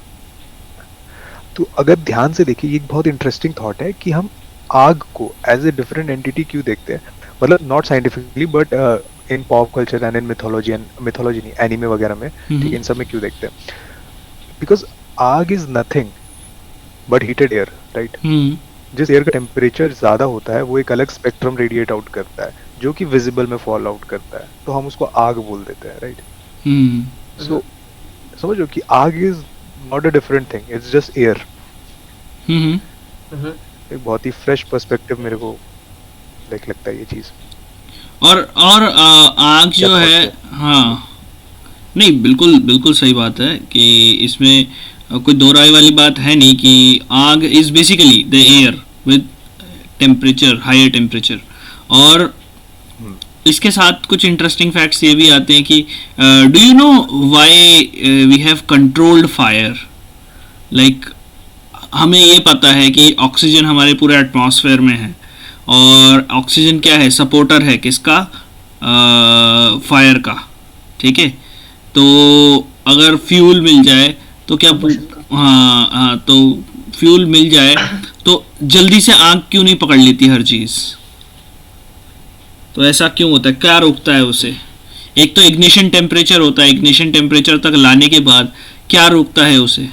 तो अगर ध्यान से देखिए ये एक बहुत इंटरेस्टिंग थॉट है कि हम आग को एज ए डिफरेंट एंटिटी क्यों देखते हैं, मतलब not scientifically but in pop culture and in mythology नहीं, एनीमे वगैरह में, ठीक है, इन सब में क्यों देखते हैं? बिकॉज आग is nothing but heated air, right. जिस एयर का टेम्परेचर ज्यादा होता है वो एक अलग स्पेक्ट्रम रेडिएट आउट करता है जो कि विजिबल में फॉल आउट करता है, तो हम उसको आग बोल देते हैं, राइट। सो समझो कि आग is not a different thing, it's just air. एक बहुत ही फ्रेश पर्सपेक्टिव मेरे को लगता है ये चीज। और आग जो है, हाँ नहीं बिल्कुल बिल्कुल सही बात है कि इसमें कोई दो राय वाली बात है नहीं कि आग is basically the air with temperature, higher temperature. और इसके साथ कुछ इंटरेस्टिंग फैक्ट्स ये भी आते हैं कि do you know why we have controlled fire. Like हमें ये पता है कि ऑक्सीजन हमारे पूरे एटमॉस्फेयर में है, और ऑक्सीजन क्या है, सपोर्टर है किसका, फायर का, ठीक है। तो अगर फ्यूल मिल जाए तो क्या, हाँ तो फ्यूल मिल जाए तो जल्दी से आग क्यों नहीं पकड़ लेती हर चीज़? तो ऐसा क्यों होता है, क्या रोकता है उसे? एक तो इग्निशन टेम्परेचर होता है, इग्निशन टेम्परेचर तक लाने के बाद क्या रोकता है उसे?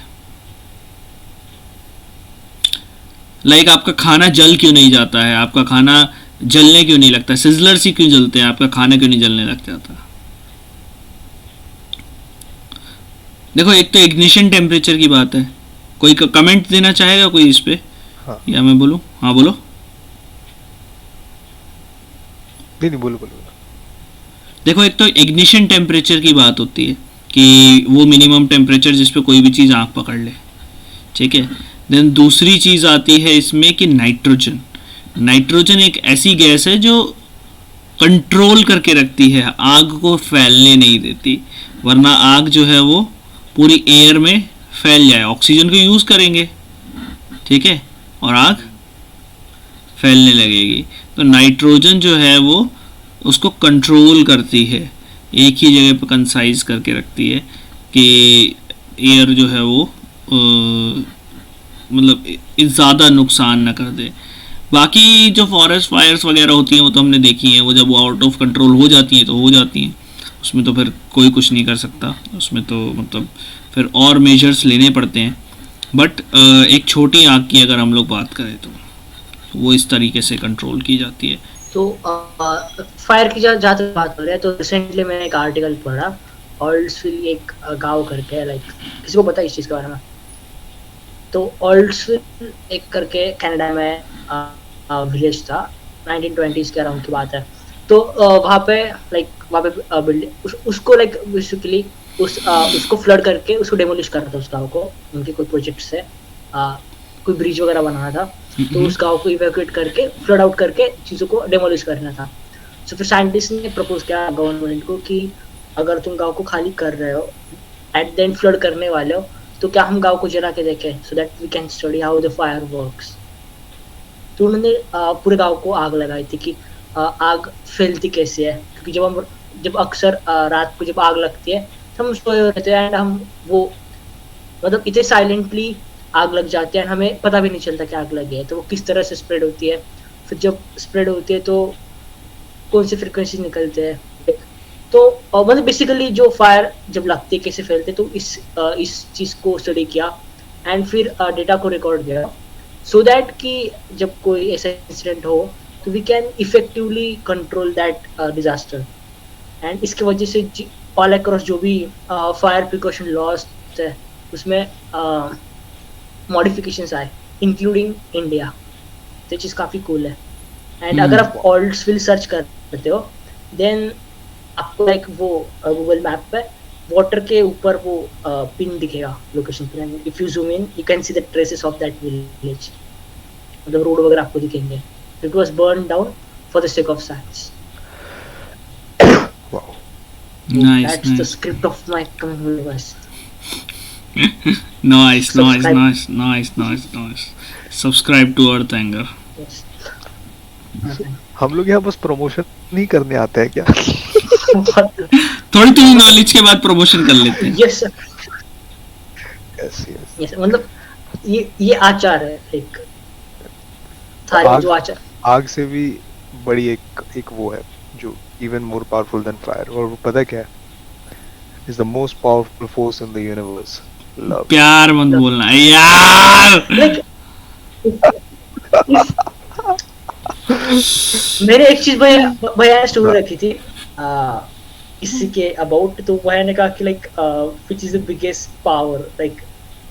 लाइक आपका खाना जल क्यों नहीं जाता है, आपका खाना जलने क्यों नहीं लगता, सिजलर्स ही क्यों जलते हैं, आपका खाना क्यों नहीं जलने लग जाता? देखो एक तो इग्निशन टेम्परेचर की बात है। कोई कमेंट देना चाहेगा कोई इस पे? हाँ। या मैं बोलूं? हाँ बोलो। नहीं बोलो। देखो एक तो इग्निशन टेम्परेचर की बात होती है कि वो मिनिमम टेम्परेचर जिस पे कोई भी चीज़ आग पकड़ ले, ठीक है। देन दूसरी चीज़ आती है इसमें कि नाइट्रोजन। नाइट्रोजन एक ऐसी गैस है जो कंट्रोल करके रखती है, आग को फैलने नहीं देती, वरना आग जो है वो पूरी एयर में फैल जाए। ऑक्सीजन को यूज़ करेंगे, ठीक है, और आग फैलने लगेगी। तो नाइट्रोजन जो है वो उसको कंट्रोल करती है, एक ही जगह पर कंसाइज करके रखती है कि एयर जो है वो मतलब ज़्यादा नुकसान न कर दे। बाकी जो फॉरेस्ट फायर्स वगैरह होती हैं वो तो हमने देखी हैं, वो जब वो आउट ऑफ कंट्रोल हो जाती हैं तो हो जाती हैं, उसमें तो फिर कोई कुछ नहीं कर सकता, उसमें तो मतलब फिर और मेजर्स लेने पड़ते हैं। बट एक छोटी आग की अगर हम लोग बात करें तो वो इस तरीके से कंट्रोल की जाती है। तो फायर की जहाँ तक बात हो रही है, तो रिसेंटली मैंने एक आर्टिकल पढ़ा, ऑल्ड्सविल एक गांव करके है, लाइक किसी को पता है इस चीज़ के बारे में? तो ऑल्ड्सविल एक करके कनाडा में विलेज था, 1920s के अराउंड की बात है। तो वहाँ पे बिल्डिंग उसको लाइक बेसिकली उसको फ्लड करके उसको डेमोलिश करना था, उस गाँव को, उनके कोई प्रोजेक्ट से कोई ब्रिज वगैरह बनाना था, तो उस गाँव को इवैक्यूएट करके फ्लड आउट करके चीज़ों को डेमोलिश करना था। तो फिर साइंटिस्ट ने प्रपोज किया गवर्नमेंट को कि अगर तुम गाँव को खाली कर रहे हो, एट द एंड फ्लड करने वाले हो, तो क्या हम गाँव को जला के देखें, so that we can study how the fire works. तो उन्होंने पूरे गाँव को आग लगाई थी कि आग फैलती कैसे है, क्योंकि जब अक्सर रात को जब आग लगती है तो हम सोए रहते हैं एंड हम वो मतलब इतने साइलेंटली आग लग जाती है, हमें पता भी नहीं चलता कि आग लगी है, तो वो किस तरह से स्प्रेड होती है, फिर जब स्प्रेड होती है तो कौन सी फ्रिक्वेंसी निकलते हैं, तो मतलब बेसिकली जो फायर जब लगती है कैसे फैलते, तो इस चीज़ को स्टडी किया एंड फिर डेटा को रिकॉर्ड किया, सो दैट कि जब कोई ऐसा इंसिडेंट हो तो we can effectively control that disaster. And इसकी वजह से ऑल अक्रॉस जो भी फायर प्रिकॉशन लॉज है उसमें मॉडिफिकेशंस आए, इंक्लूडिंग इंडिया, तो चीज़ काफ़ी कूल है। एंड अगर आप ऑल्ड्सविल सर्च करते हो देन आपको लाइक वो गूगल मैप पे वाटर के ऊपर वो पिन दिखेगा, location pin, if you zoom in you can see the traces of that village, मतलब रोड वगैरह आपको दिखेंगे। It was born down for the sake of science. Nice, That's nice. the script of my coming university. Nice, nice, Subscribe. nice, nice, nice, nice. Subscribe to Earth Anger. Yes. हम लोग यहाँ बस promotion नहीं करने आते हैं क्या? थोड़ी थोड़ी नॉलेज के बाद प्रमोशन कर लेते हैं। Yes, sir. Yes, yes. Yes, मतलब ये आचार है एक थाली जो आचार। आग से भी बड़ी एक वो है जो even more powerful than fire, और वो पता क्या है? Is the most powerful force in the universe. Love. प्यार मत बोलना यार। Like, मैंने एक चीज भैया ने स्टोरी रखी थी इसी के अबाउट, तो भैया ने कहा कि like which is the biggest power, like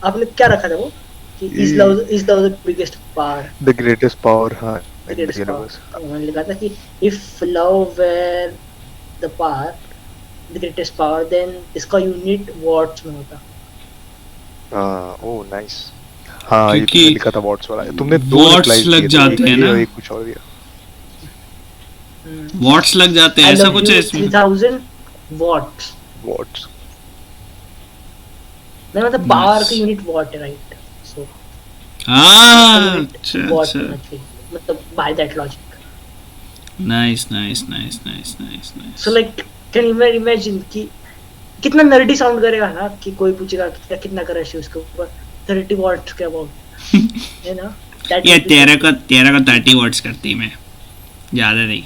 आपने क्या रखा था वो कि is love the biggest power, The greatest power, हाँ, the in the greatest power। universe. मैंने लिखा था कि if love were the power, the greatest power, then इसका यूनिट वॉट्स में होता। Oh nice. हाँ, ये क्योंकि तुमने लिखा था वॉट्स वाला, तुमने दो watts replies लग दिए थे, जाते हैं एक ना। ये, एक कुछ और दिया। वॉट्स लग जाते हैं, ऐसा कुछ है इसमें। 3000 वॉट्स, वॉट्स। नहीं मतलब पावर का यूनिट वॉट है, राइट? सो हाँ, अच्छा वॉट अच्छा। मतलब by that logic. Nice nice nice nice nice nice. So like can you imagine कि कितना नर्डी साउंड करेगा ना, कि कोई पूछेगा कितना क्रश है उसके ऊपर, 30 वॉट्स के अबाउट है ना। ये तेरह का 30 वॉट्स करती मैं, ज्यादा नहीं,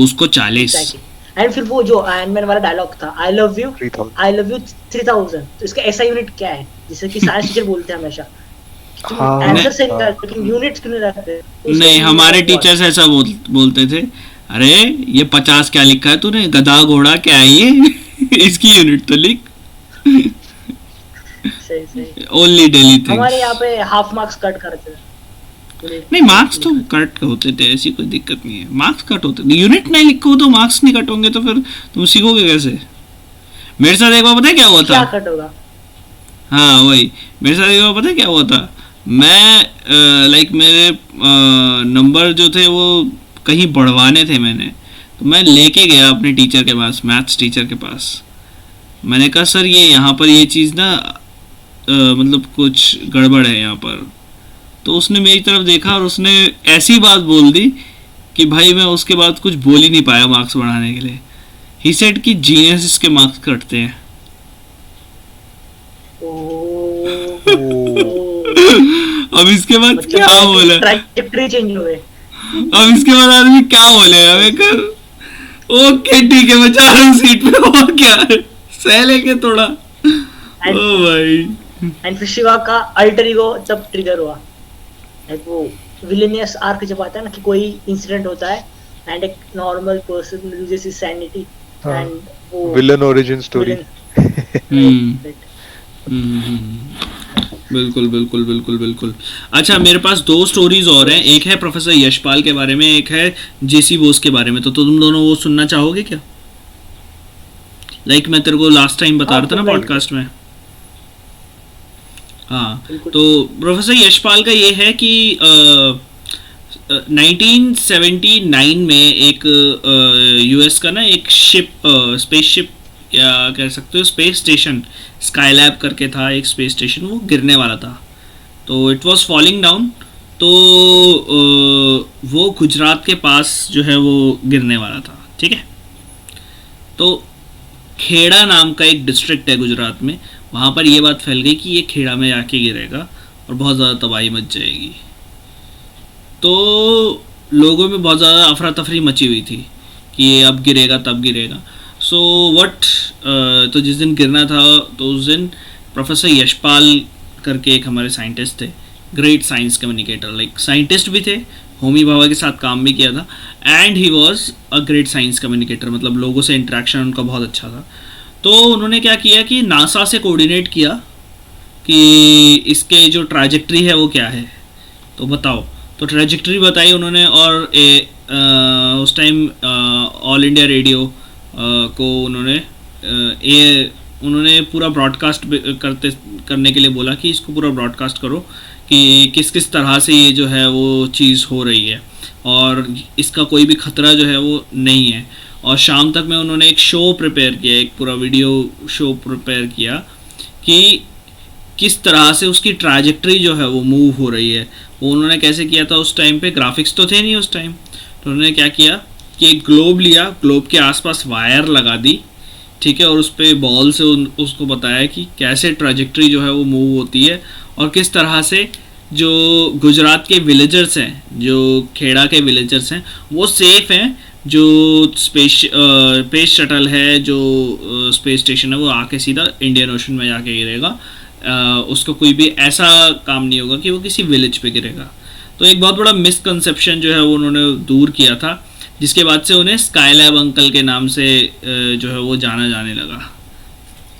उसको 40। एंड फिर वो जो आयरन मैन वाला डायलॉग था, आई लव यू 3000, तो इसका ऐसा यूनिट क्या है जिसे कि साइंस टीचर बोलते हैं हमेशा? हाँ, आंसर सही नहीं, लेकिन यूनिट्स क्यों नहीं रखते? नहीं, हमारे टीचर्स ऐसा बोलते थे, अरे ये 50 क्या लिखा है तूने, गधा घोड़ा क्या है ये इसकी यूनिट तो लिख। सही ओनली डेली थिंग्स। हमारे यहाँ पे हाफ मार्क्स कट करते हैं। नहीं, मार्क्स तो कट होते थे, ऐसी कोई दिक्कत नहीं है, मार्क्स कट होते थे। यूनिट नहीं लिखो तो मार्क्स नहीं कट होंगे, तो फिर तुम सीखोगे कैसे? मेरे साथ एक बार पता है क्या हुआ था? क्या कट होगा? हाँ वही, मेरे साथ ये पता है क्या हुआ था, मैं लाइक मेरे नंबर जो थे वो कहीं बढ़वाने थे मैंने, तो मैं लेके गया अपने टीचर के पास, मैथ्स टीचर के पास। मैंने कहा सर ये यहाँ पर ये चीज़ ना मतलब कुछ गड़बड़ है यहाँ पर। तो उसने मेरी तरफ देखा और उसने ऐसी बात बोल दी कि भाई मैं उसके बाद कुछ बोल ही नहीं पाया मार्क्स बढ़ाने के लिए। ही सेड कि जीनियस इसके मार्क्स कटते हैं। अब इसके बाद क्या बोले, ट्रैजेक्टरी चेंज हो गई। अब इसके बाद आदमी क्या बोले, हमें कर ओके ठीक है मैं जा रहा हूँ सीट पे, और क्या सह लेके थोड़ा। ओ भाई, एंड फिर शिवा का अल्टर ईगो तब ट्रिगर हुआ, लाइक वो विलेनियस आर्क जब आता है ना कि कोई इंसिडेंट होता है एंड एक normal person loses his sanity and वो विलन ओरिजिन स्टोरी। बिल्कुल बिल्कुल बिल्कुल बिल्कुल। अच्छा मेरे पास दो स्टोरीज और हैं, एक है प्रोफेसर यशपाल के बारे में, एक है जेसी बोस के बारे में। तो तुम दोनों वो सुनना चाहोगे क्या? लाइक मैं तेरे को लास्ट टाइम बता रहा था ना पॉडकास्ट में। हाँ तो प्रोफेसर यशपाल का ये है कि 1979 में एक यूएस का ना एक शिप, स्पेस शिप या कह सकते हो स्पेस स्टेशन, स्काईलैब करके था एक स्पेस स्टेशन, वो गिरने वाला था। तो इट वाज फॉलिंग डाउन। तो वो गुजरात के पास जो है वो गिरने वाला था, ठीक है। तो खेड़ा नाम का एक डिस्ट्रिक्ट है गुजरात में, वहाँ पर ये बात फैल गई कि ये खेड़ा में आके गिरेगा और बहुत ज़्यादा तबाही मच जाएगी। तो लोगों में बहुत ज़्यादा अफरा तफरी मची हुई थी कि ये अब गिरेगा तब गिरेगा। सो व्हाट, तो जिस दिन गिरना था तो उस दिन प्रोफेसर यशपाल करके एक हमारे साइंटिस्ट थे, great science communicator, like scientist भी थे, होमी भाभा के साथ काम भी किया था, and he was a great science communicator, मतलब लोगों से इंटरेक्शन उनका बहुत अच्छा था। तो उन्होंने क्या किया कि नासा से कोऑर्डिनेट किया कि इसके जो ट्रैजेक्टरी है वो क्या है, तो बताओ। तो ट्रैजेक्टरी बताई उन्होंने, और उस टाइम ऑल इंडिया रेडियो को उन्होंने पूरा ब्रॉडकास्ट करने के लिए बोला कि इसको पूरा ब्रॉडकास्ट करो कि किस किस तरह से ये जो है वो चीज़ हो रही है और इसका कोई भी ख़तरा जो है वो नहीं है। और शाम तक में उन्होंने एक शो प्रिपेयर किया, एक पूरा वीडियो शो प्रिपेयर किया कि किस तरह से उसकी ट्रैजेक्टरी जो है वो मूव हो रही है। वो उन्होंने कैसे किया था, उस टाइम पे ग्राफिक्स तो थे नहीं उस टाइम, तो उन्होंने क्या किया कि एक ग्लोब लिया, ग्लोब के आसपास वायर लगा दी, ठीक है, और उस पर बॉल से उसको बताया कि कैसे ट्रैजेक्टरी जो है वो मूव होती है और किस तरह से जो गुजरात के विलेजर्स हैं, जो खेड़ा के विलेजर्स हैं, वो सेफ़ हैं। जो स्पेस शटल है, जो स्पेस स्टेशन है, वो आके सीधा इंडियन ओशन में जाके गिरेगा, उसको कोई भी ऐसा काम नहीं होगा कि वो किसी विलेज पे गिरेगा। तो एक बहुत बड़ा मिसकंसेप्शन जो है वो उन्होंने दूर किया था, जिसके बाद से उन्हें स्काईलैब अंकल के नाम से जो है वो जाना जाने लगा।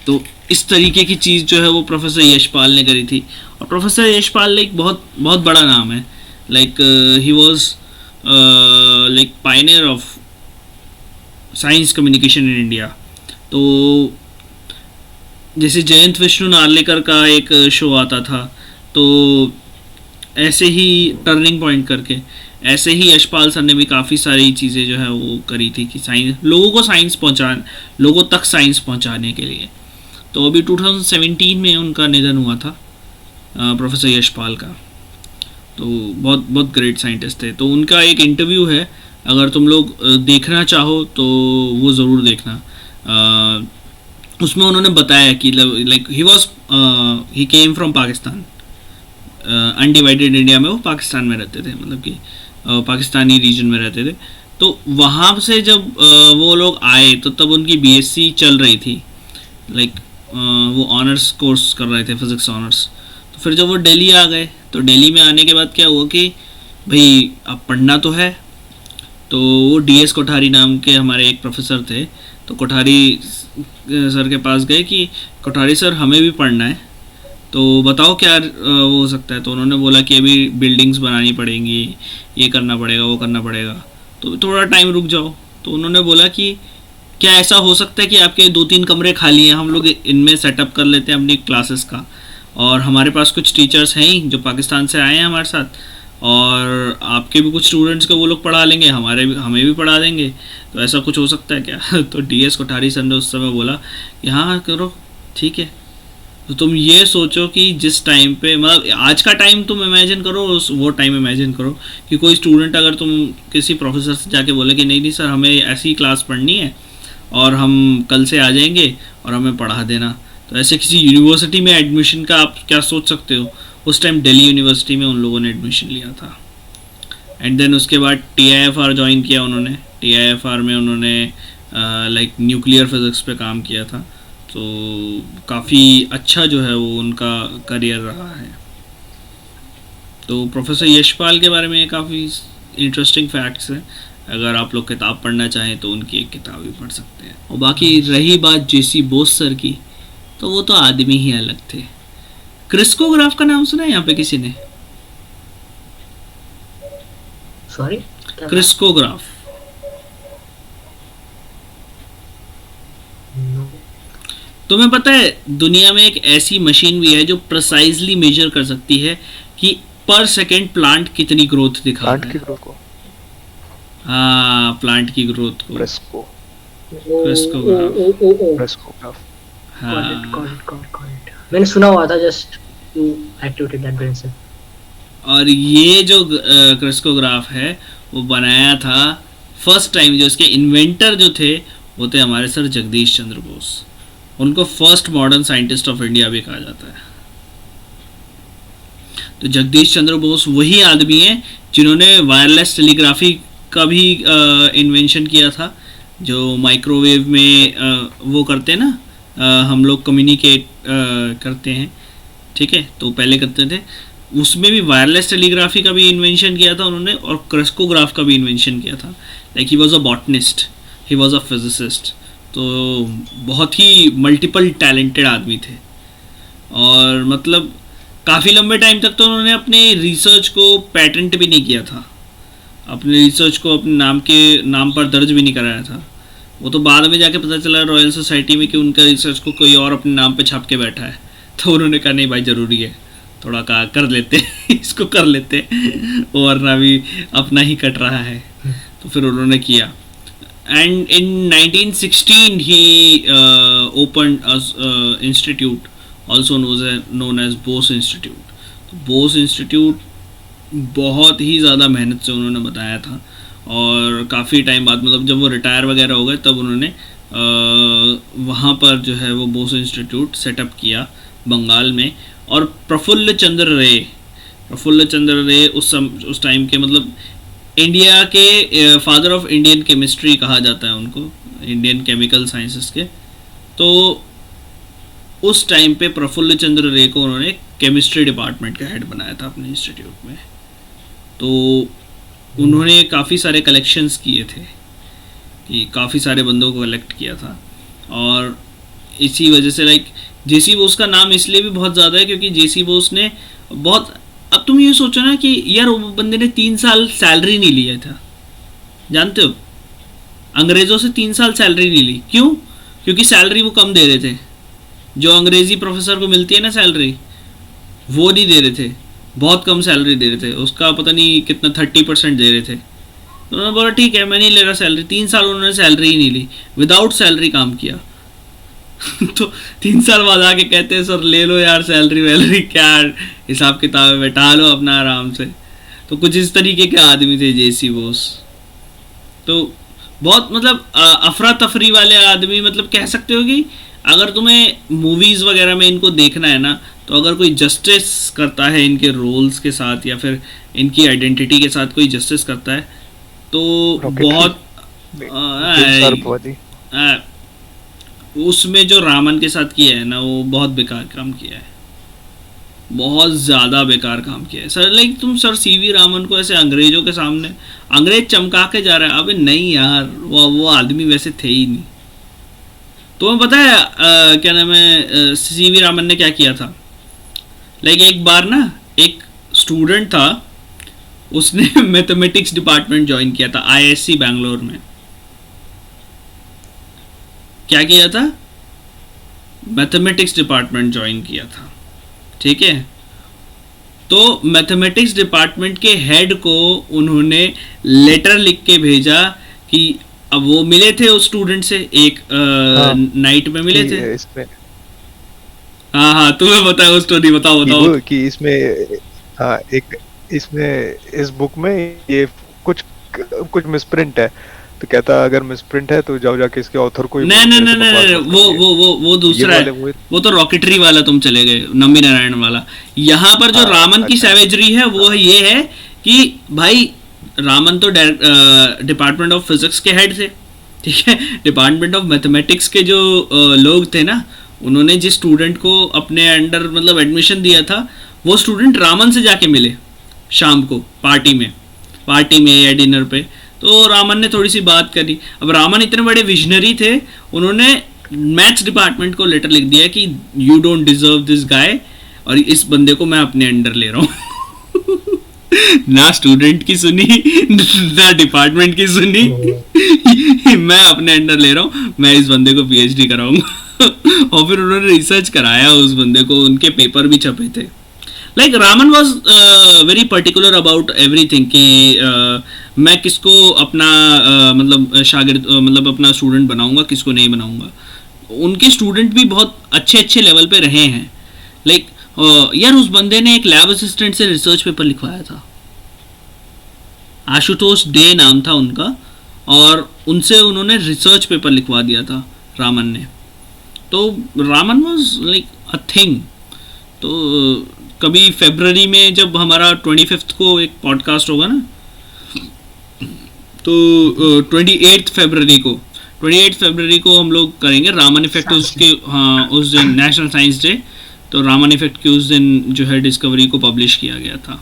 तो इस तरीके की चीज़ जो है वो प्रोफेसर यशपाल ने करी थी। और प्रोफेसर यशपाल एक बहुत बहुत बड़ा नाम है, like he was like Pioneer of science communication in India. तो जैसे जयंत विष्णु नार्लेकर का एक शो आता था, तो ऐसे ही टर्निंग पॉइंट करके ऐसे ही यशपाल सर ने भी काफ़ी सारी चीज़ें जो है वो करी थी कि साइंस लोगों तक साइंस पहुंचाने के लिए। तो अभी 2017 में उनका निधन हुआ था, प्रोफेसर यशपाल का। तो बहुत बहुत ग्रेट साइंटिस्ट थे। तो उनका एक इंटरव्यू है, अगर तुम लोग देखना चाहो तो वो ज़रूर देखना। उसमें उन्होंने बताया कि like he came from Pakistan, undivided India में वो पाकिस्तान में रहते थे, मतलब कि पाकिस्तानी रीजन में रहते थे। तो वहाँ से जब वो लोग आए तो तब उनकी बीएससी चल रही थी, लाइक वो ऑनर्स कोर्स कर रहे थे, फिज़िक्स ऑनर्स। तो फिर जब वो दिल्ली आ गए, तो दिल्ली में आने के बाद क्या हुआ कि भाई अब पढ़ना तो है। तो वो DS कोठारी नाम के हमारे एक प्रोफेसर थे, तो कोठारी सर के पास गए कि कोठारी सर हमें भी पढ़ना है, तो बताओ क्या वो हो सकता है। तो उन्होंने बोला कि अभी बिल्डिंग्स बनानी पड़ेंगी, ये करना पड़ेगा, वो करना पड़ेगा, तो थोड़ा टाइम रुक जाओ। तो उन्होंने बोला कि क्या ऐसा हो सकता है कि आपके 2-3 कमरे खाली हैं, हम लोग इनमें सेटअप कर लेते हैं अपनी क्लासेस का। और हमारे पास कुछ टीचर्स हैं ही जो पाकिस्तान से आए हैं हमारे साथ, और आपके भी कुछ स्टूडेंट्स को वो लोग पढ़ा लेंगे, हमें भी पढ़ा देंगे, तो ऐसा कुछ हो सकता है क्या? तो DS कोठारी सर ने उस समय बोला कि हाँ करो, ठीक है। तो तुम ये सोचो कि जिस टाइम पे, मतलब आज का टाइम तुम इमेजिन करो, वो टाइम इमेजिन करो कि कोई स्टूडेंट अगर तुम किसी प्रोफेसर से जाके बोले कि नहीं नहीं सर हमें ऐसी क्लास पढ़नी है और हम कल से आ जाएंगे और हमें पढ़ा देना, तो ऐसे किसी यूनिवर्सिटी में एडमिशन का आप क्या सोच सकते हो? उस टाइम दिल्ली यूनिवर्सिटी में उन लोगों ने एडमिशन लिया था। एंड देन उसके बाद TIFR ज्वाइन किया उन्होंने। TIFR में उन्होंने लाइक न्यूक्लियर फिज़िक्स पे काम किया था, तो काफ़ी अच्छा जो है वो उनका करियर रहा है। तो प्रोफेसर यशपाल के बारे में काफ़ी इंटरेस्टिंग फैक्ट्स हैं, अगर आप लोग किताब पढ़ना चाहें तो उनकी एक किताब भी पढ़ सकते हैं। और बाकी रही बात JC बोस सर की, तो वो तो आदमी ही अलग थे। क्रिस्कोग्राफ का नाम सुना है यहाँ पे किसी ने? सॉरी, क्रिस्कोग्राफ। तुम्हें पता है दुनिया में एक ऐसी मशीन भी है जो प्रिसाइजली मेजर कर सकती है कि पर सेकंड प्लांट कितनी ग्रोथ दिखा रहा है। प्लांट की ग्रोथ को, हाँ प्लांट की ग्रोथ को क्रिस्कोग्राफ। हाँ। मैंने सुना हुआ था, just to activate that brain cell. और ये जो क्रिस्कोग्राफ है वो बनाया था फर्स्ट टाइम, जो इसके इन्वेंटर जो थे वो थे हमारे सर जगदीश चंद्र बोस। उनको first modern scientist of India भी कहा जाता है। तो जगदीश चंद्र बोस वही आदमी है जिन्होंने वायरलेस टेलीग्राफी का भी इन्वेंशन किया था, जो माइक्रोवेव में वो करते हैं ना, हम लोग कम्युनिकेट करते हैं, ठीक है, तो पहले करते थे, उसमें भी वायरलेस टेलीग्राफी का भी इन्वेंशन किया था उन्होंने, और क्रिस्कोग्राफ का भी इन्वेंशन किया था। Like he was a botanist, he was a physicist, तो बहुत ही मल्टीपल टैलेंटेड आदमी थे। और मतलब काफ़ी लंबे टाइम तक तो उन्होंने अपने रिसर्च को पेटेंट भी नहीं किया था, अपने रिसर्च को अपने नाम पर दर्ज भी नहीं कराया था। वो तो बाद में जाके पता चला रॉयल सोसाइटी में कि उनका रिसर्च को कोई और अपने नाम पे छाप के बैठा है, तो उन्होंने कहा नहीं भाई ज़रूरी है, थोड़ा कर लेते इसको कर लेते, वरना भी अपना ही कट रहा है। तो फिर उन्होंने किया। And in 1916 he opened a institute also known as Bose Institute। तो बोस इंस्टीट्यूट बहुत ही ज़्यादा मेहनत से उन्होंने बताया था, और काफ़ी टाइम बाद, मतलब जब वो रिटायर वगैरह हो गए, तब उन्होंने वहाँ पर जो है वो बोस इंस्टीट्यूट सेटअप किया बंगाल में। और प्रफुल्ल चंद्र रे उस टाइम के, मतलब इंडिया के फादर ऑफ इंडियन केमिस्ट्री कहा जाता है उनको, इंडियन केमिकल साइंसेस के। तो उस टाइम पे प्रफुल्ल चंद्र रे को उन्होंने केमिस्ट्री डिपार्टमेंट का हेड बनाया था अपने इंस्टीट्यूट में। तो उन्होंने काफ़ी सारे कलेक्शंस किए थे, कि काफ़ी सारे बंदों को कलेक्ट किया था, और इसी वजह से लाइक JC बोस का नाम इसलिए भी बहुत ज़्यादा है क्योंकि JC बोस ने बहुत, अब तुम ये सोचो ना कि यार वो बंदे ने 3 साल सैलरी नहीं लिया था, जानते हो, अंग्रेज़ों से 3 साल सैलरी नहीं ली। क्यों? क्योंकि सैलरी वो कम दे रहे थे, जो अंग्रेज़ी प्रोफेसर को मिलती है ना सैलरी, वो नहीं दे रहे थे, बहुत कम सैलरी दे रहे थे, उसका पता नहीं कितना 30% दे रहे थे। तो उन्होंने बोला ठीक है मैं नहीं ले रहा सैलरी, 3 साल उन्होंने सैलरी ही नहीं ली, विदाउट सैलरी काम किया। तो 3 साल बाद आके कहते हैं सर ले लो यार सैलरी वैलरी, क्या हिसाब किताब है, बैठा लो अपना आराम से। तो कुछ इस तरीके के आदमी थे JC बोस। तो बहुत मतलब अफरा तफरी वाले आदमी, मतलब कह सकते हो कि अगर तुम्हें मूवीज़ वगैरह में इनको देखना है ना, तो अगर कोई जस्टिस करता है इनके रोल्स के साथ या फिर इनकी आइडेंटिटी के साथ कोई जस्टिस करता है, तो बहुत उसमें जो रामन के साथ किया है ना, वो बहुत बेकार काम किया है, बहुत ज़्यादा बेकार काम किया है सर। लाइक तुम सर CV रामन को ऐसे अंग्रेज़ों के सामने अंग्रेज चमका के जा रहा है, अबे नहीं यार, वो आदमी वैसे थे ही नहीं। तुम्हें पता है क्या नाम है CV रामन ने क्या किया था? लाइक एक बार ना एक स्टूडेंट था, उसने मैथमेटिक्स डिपार्टमेंट ज्वाइन किया था ISC बैंगलोर में। क्या किया था? मैथमेटिक्स डिपार्टमेंट ज्वाइन किया था, ठीक है। तो मैथमेटिक्स डिपार्टमेंट के हेड को उन्होंने लेटर लिख के भेजा कि अब वो मिले थे उस स्टूडेंट से एक नाइट में मिले थे। इसमें हाँ तुम्हें बताओ वो स्टोरी, बताओ। कि इसमें एक इसमें इस बुक में ये कुछ मिसप्रिंट है, तो कहता अगर मिसप्रिंट है तो जाओ जाके इसके ऑथर को नहीं, वो दूसरा है, वो तो रॉकेटरी वाला तुम चले गए, नंबी नारायण वाला। यहाँ पर जो रामन की सैवेजरी है वो ये है कि भाई रामन तो डिपार्टमेंट ऑफ फिजिक्स के हेड थे, ठीक है। डिपार्टमेंट ऑफ मैथमेटिक्स के जो लोग थे ना, उन्होंने जिस स्टूडेंट को अपने अंडर मतलब एडमिशन दिया था, वो स्टूडेंट रामन से जाके मिले शाम को पार्टी में या डिनर पे। तो रामन ने थोड़ी सी बात करी। अब रामन इतने बड़े विजनरी थे, उन्होंने मैथ्स डिपार्टमेंट को लेटर लिख दिया कि you don't deserve this guy, और इस बंदे को मैं अपने अंडर ले रहा हूँ। ना स्टूडेंट की सुनी ना डिपार्टमेंट की सुनी, मैं अपने अंडर ले रहा हूँ, मैं इस बंदे को पीएचडी कराऊंगा। और फिर उन्होंने रिसर्च कराया उस बंदे को, उनके पेपर भी छपे थे। Like Raman was very particular about everything कि मैं किसको अपना मतलब शागिर्द मतलब अपना स्टूडेंट बनाऊंगा, किसको नहीं बनाऊंगा। उनके स्टूडेंट भी बहुत अच्छे लेवल पे रहे हैं। लाइक यार उस बंदे ने एक लैब असिस्टेंट से रिसर्च पेपर लिखवाया था, आशुतोष डे नाम था उनका, और उनसे उन्होंने रिसर्च पेपर लिखवा दिया था रामन ने। तो Raman was like a thing. तो कभी फरवरी में जब हमारा 25 को एक पॉडकास्ट होगा ना, तो 28 फरवरी को हम लोग करेंगे रामन इफेक्ट। उसके हाँ उस दिन नेशनल साइंस डे, तो रामन इफेक्ट के उस दिन जो है डिस्कवरी को पब्लिश किया गया था।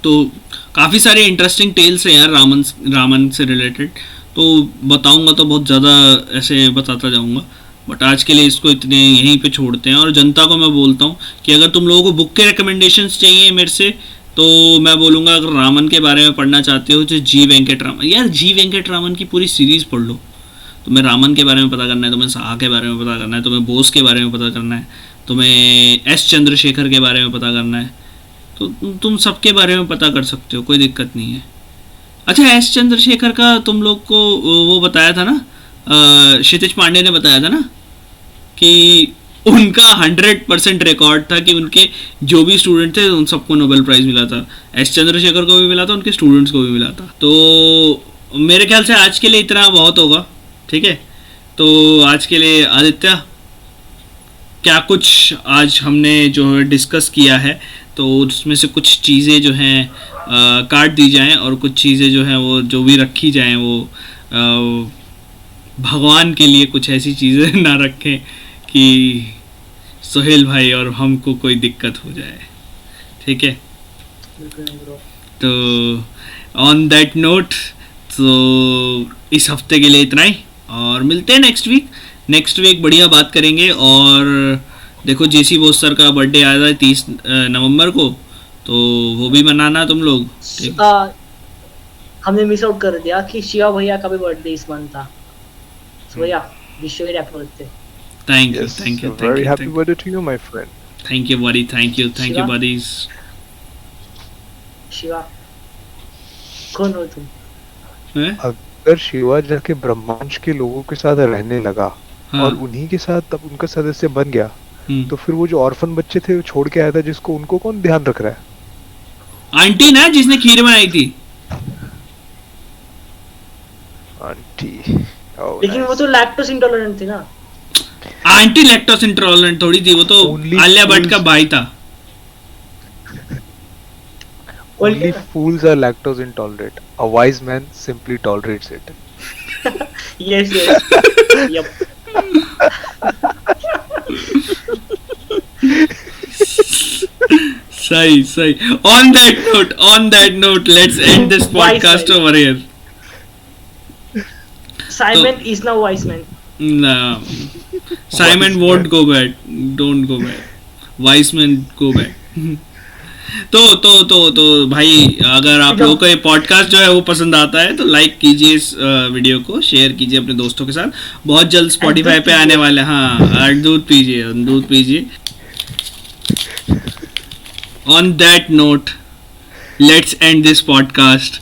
तो काफ़ी सारे इंटरेस्टिंग टेल्स हैं यार रामन से रिलेटेड, तो बताऊंगा तो बहुत ज़्यादा ऐसे बताता जाऊंगा, बट आज के लिए इसको इतने यहीं पे छोड़ते हैं। और जनता को मैं बोलता हूँ कि अगर तुम लोगों को बुक के रिकमेंडेशंस चाहिए मेरे से, तो मैं बोलूँगा अगर रामन के बारे में पढ़ना चाहते हो तो जी वेंकटरामन, यार जी वेंकटरामन की पूरी सीरीज़ पढ़ लो। तुम्हें रामन के बारे में पता करना है, तुम्हें शाह के बारे में पता करना है, तुम्हें बोस के बारे में पता करना है, तुम्हें एस चंद्रशेखर के बारे में पता करना है, तो तुम सबके बारे में पता कर सकते हो, कोई दिक्कत नहीं है। अच्छा एस चंद्रशेखर का तुम लोग को वो बताया था ना, क्षितिज पांडे ने बताया था ना कि उनका 100% रिकॉर्ड था कि उनके जो भी स्टूडेंट थे उन सबको नोबेल प्राइज़ मिला था। एस चंद्रशेखर को भी मिला था, उनके स्टूडेंट्स को भी मिला था। तो मेरे ख्याल से आज के लिए इतना बहुत होगा, ठीक है। तो आज के लिए आदित्य, क्या कुछ आज हमने जो है डिस्कस किया है, तो उसमें से कुछ चीज़ें जो हैं काट दी जाएं, और कुछ चीज़ें जो हैं वो जो भी रखी जाएं वो भगवान के लिए कुछ ऐसी चीज़ें ना रखें कि सोहेल भाई और हमको कोई दिक्कत हो जाए, ठीक है। तो ऑन दैट नोट, तो इस हफ्ते के लिए इतना ही, और मिलते हैं नेक्स्ट वीक बढ़िया बात करेंगे। और देखो जेसी बोस सर का बर्थडे आया था 30 नवंबर को, तो वो भी मनाना तुम लोग, ठीक। हमने मिस आउट कर दिया कि शिवा भैया का भी बर्थडे इस मंथ था, so yeah, wish you a happy birthday. Thank you. Very happy birthday to you, my friend. Thank you, buddy. Thank you, buddies. Shiva, कौन हो तुम? अगर शिवा जाके ब्रह्मांड के लोगों के साथ रहने लगा, हाँ। और उन्हीं के साथ तब उनका सदस्य बन गया, तो फिर वो जो ऑर्फन बच्चे थे वो छोड़ के आया था, जिसको उनको कौन ध्यान रख रहा है? आंटी ना, जिसने खीर बनाई थी, आंटी। लेकिन वो तो लैक्टोस इंटॉलरेंट थी ना। आंटी लैक्टोस इंटॉलरेंट थोड़ी थी, वो तो आलिया भट्ट का भाई था। Only fools are lactose intolerant. A wise man simply tolerates it. Yes. Yep. सही. On that note, let's end this podcast over here. Simon is now wise man. No. Simon won't go back. Don't go back. Wise man go back. तो भाई, अगर आप लोगों को ये podcast जो है वो पसंद आता है तो लाइक कीजिए इस वीडियो को, शेयर कीजिए अपने दोस्तों के साथ। बहुत जल्द स्पॉटिफाई पे आने वाले, हाँ, दूध पीजिए। On that note, let's end this podcast.